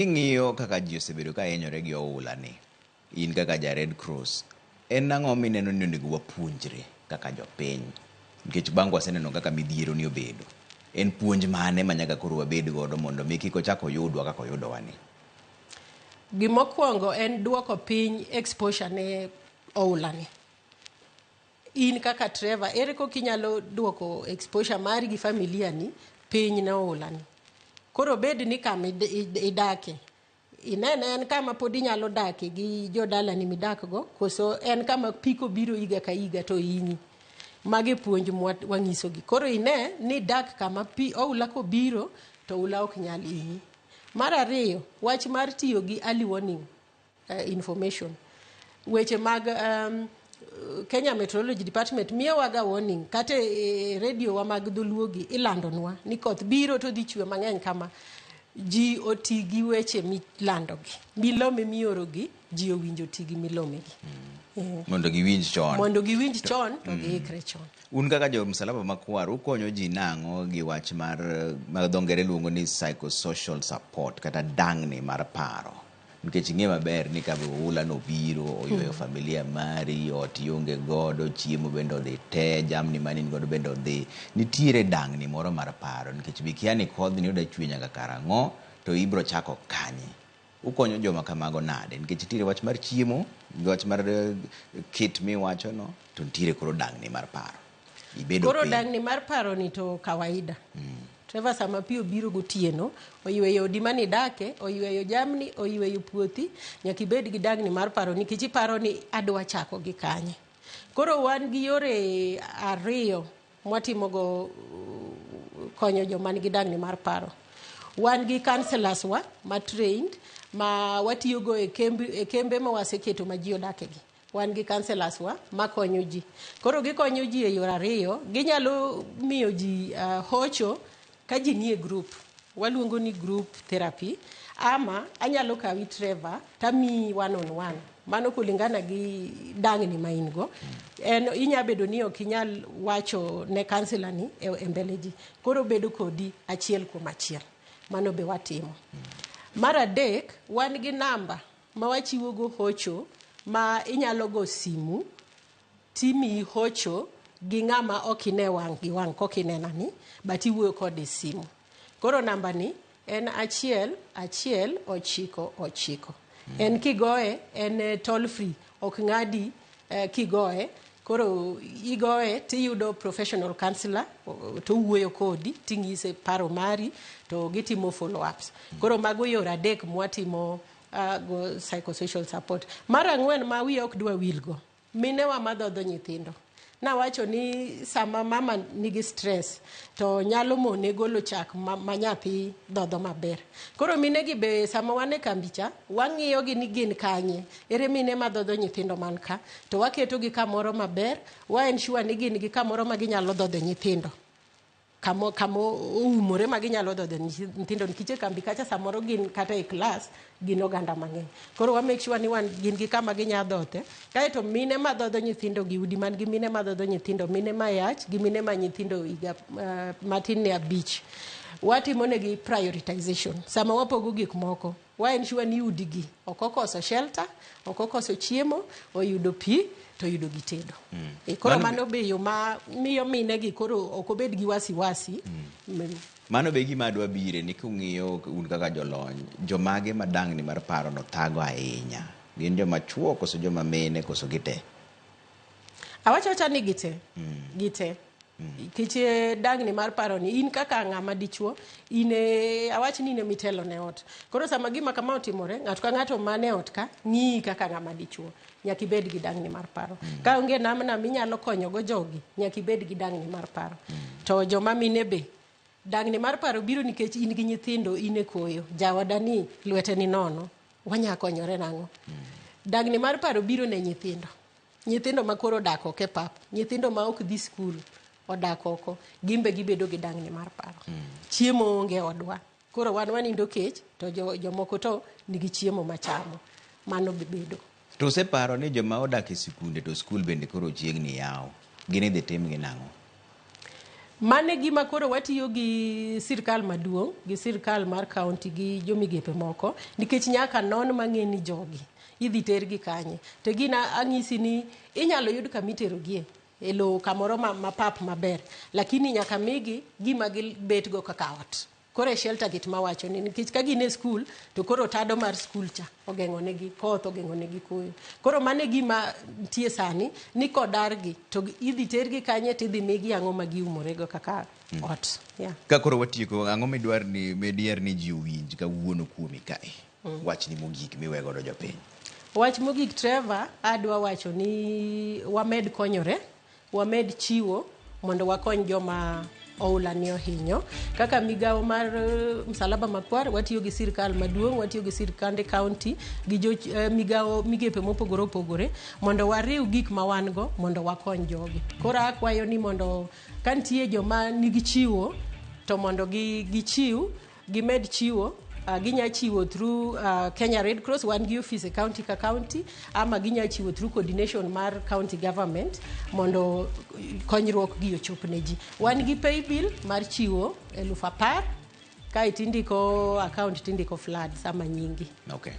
Ing'iyo kaka ji osebedo ka hinyore gi oula ni, in kaka ja Red Cross, en ang'o mineno ni onego wapuonjre kaka jopiny? Nikech bang' waseneno kaka midhiero ni obedo, en puonj mane ma nyaka koro wabed godo mondo mi kik ochak oyudwa kaka oyudowa ni? Gimokwongo en duoko piny exposure ne oula ni. In kaka Trevor, ere kok inyalo duoko exposure mari gi familia ni piny ne oula ni? Koro bed ni kama idake, inene en kama pod inyalo dake gi jodala ni midakgo, koso en kama piko biro iga ka iga to inyi. Mage puonj wang'isogi. Koro ine ni dak kama pi oula ko biro to oula ok nyal inyi. Mar ariyo, wach mar tiyo gi early warning information. Weche mag Kenya Meteorology Department miyo waga warning, kata radio wa mag dholuogi ilandonwa ni koth biro to dhi chwe mang'eny kama. Ji oti gi weche milandogi, milome miorogi, ji owinjo ti gi milome gi. Mondo giwinj chon. Mondo giwinj chon to giikre chon. Un kaka jo Msalaba Makwar ukonyo ji nang'o gi wach mar dho ngere luongo ni psychosocial support kata dang'ni mar paro? Nikech ing'e maber ni ka oula no biro oyweyo familia mari, ot ionge godo, chiemo bende odhi te, jamni mani godo bende odhi. Nitiere dang'ni moro mar paro nikech bikia ni kodhni oda chwe nyaka karang'o to ibro chako kanye. Ukonyo joma kamago nade? Nikech nitiere wach mar chiemo, wach mar kit miwacho no, to nitiere koro dang'ni mar paro. Koro dang'ni mar paro ni to kawaida. Trevor sama pi obiro gotieno, oyweyo odi mani dake, oyweyo jamni, oyweyo puothi, nyaka ibed gi dang'ni mar paro nikech iparo ni adwa chako gi kanye. Koro wan gi yore ariyo mwatimogo konyo joma nigi dang'ni mar paro. Wan gi counselors wa trained ma watiyogo e kembe ma waseketo ma ji odake gi. Wan gi counselors wa makonyo ji. Koro gikonyo ji e yore ariyo, ginyalo miyo ji hocho ka ji nie group, waluongo ni group therapy, ama anyalo kawi Trevor tami one on one. Mano kulingana gi dang'ni ma in go. Inya bedo ni ok inyal wacho ne counselor ni e mbele ji. Koro bedo kodi achiel kuom achiel. Mano be watimo. Mar adek, wan gi namba ma wachiwo go hocho ma inyalo go simu, timi hocho gi ng'ama ok ine wang' gi wang' kok inenani, but iwuoyo kode simu. Koro namba ni en 119. En kigoe, en toll free, ok ng'adi kigoe. Koro igoe tiyudo professional counselor to wuoyo kodi, ting'ise paro mari to gitimo follow ups. Koro mago yore adek mwatimo go psychosocial support. Mar ang'wen ma wiya ok dwa wilgo, minewa madhodho nyithindo. Nawacho ni sama mama nigi stress to nyalo mone golo chak ma nyathi dhodho maber. Koro mine gi be sama wane kambicha, wang'iyo gi ni gin kanye, ere mine madhodho nyithindo man ka, to waketo gi kamoro maber, wa ensure ni gin gi kamoro ma ginyalo dhodho nyithindo. Kamo umore ma ginyalo dhodho nyithindo, nikech kambi kacha samoro gin kata e class gin oganda mang'eny. Koro wa make sure ni gin gi kama ginya dhodhe. Kaeto mine ma dhodho nyithindo gi udi man gi mine ma dhodho nyithindo, mine ma yach gi mine ma nyithindo iga matin ne 5. Watimo negi prioritization. Sama wapogo gik moko, wa ensure ni udi gi okokoso shelter, okokoso chiemo, oyudo pi, to yudo gi tedo. Koro mano be yo ma miyo mine gi koro ok obed gi wasiwasi. Mano be gima adwa bire ni kung'iyo un kaka jolony, jomage ma dang'ni mar paro no thago ahinya. Gin joma chuo koso joma mine koso gite? Awacho ni gite. Gite. Kiche dang'ni mar paro ni in kaka ng'ama dichuo, awach ni ne mitelo ne ot. Koro sama gima kama otimore, ng'ato ka ng'ato mane ot ka ng'i kaka ng'ama dichuo. Nyaka ibed gi dang'ni mar paro. Ka onge namna minyalo konyo go jogi, nyaka ibed gi dang'ni mar paro. To joma mine be, dang'ni mar paro biro nikech in gi nyithindo, in e koyo. Jawadani lwete ni nono, wanya konyore nang'o. Dang'ni mar paro biro ne nyithindo. Nyithindo ma koro dak oko e pap, nyithindo ma ok dhi skul odak oko, gimbe gibedo gi dang'ni mar paro. Chiemo onge odwa. Koro wan wanindo kech, to jomoko to nigi chiemo machamo. Mano bedo. To separo ni joma odak e sikunde to skul bende koro chiegni yaw. Gini dhi tim gi nang'o? Mane gima koro watiyo gi sirkal maduong', gi sirkal mar county gi jomigepe moko, nikech nyaka non mang'e ni jogi idhi tergi kanye. To gina ang'isi ni inyalo yud kamiterogie e lowo kamoro mapap maber, lakini nyaka migi gima gibet go kaka ot. Koro e shelter git mawacho ni nikech ka gin e skul to koro tado mar skul cha ogeng'o negi koth, ogeng'o negi koyo. Koro mane gima tie sani ni kodargi to idhi tergi kanye to idhi migi ang'o ma giumorego kaka ot. Yeah. Ka koro watieko, ang'o midwar ni medier ni ji owinj kawuono kuomi kae? Wach ni mogik miwe godo jopiny. Wach mogik, Trevor, adwa wacho ni wamed konyore, wamed chiwo mondo wakony joma oula ni ohinyo. Kaka migawo mar Msalaba Makwar, watiyo gi sirkal maduong', watiyo gi sirkande county, gi migawo migepe mopogore opogore, mondo wariw gik ma wan go mondo wakony jogi. Koro akwayo ni mondo kantie joma nigi chiwo, to mondo gichiw, gimed chiwo. Ginya chiwo through Kenya Red Cross, wan gi office e county ka county, ama ginya chiwo through coordination mar county government mondo konyruok gi ochop ne ji. Wan gi pay bill mar chiwo 10,000 ka itindiko account tindiko flood sama nyingi. Okay.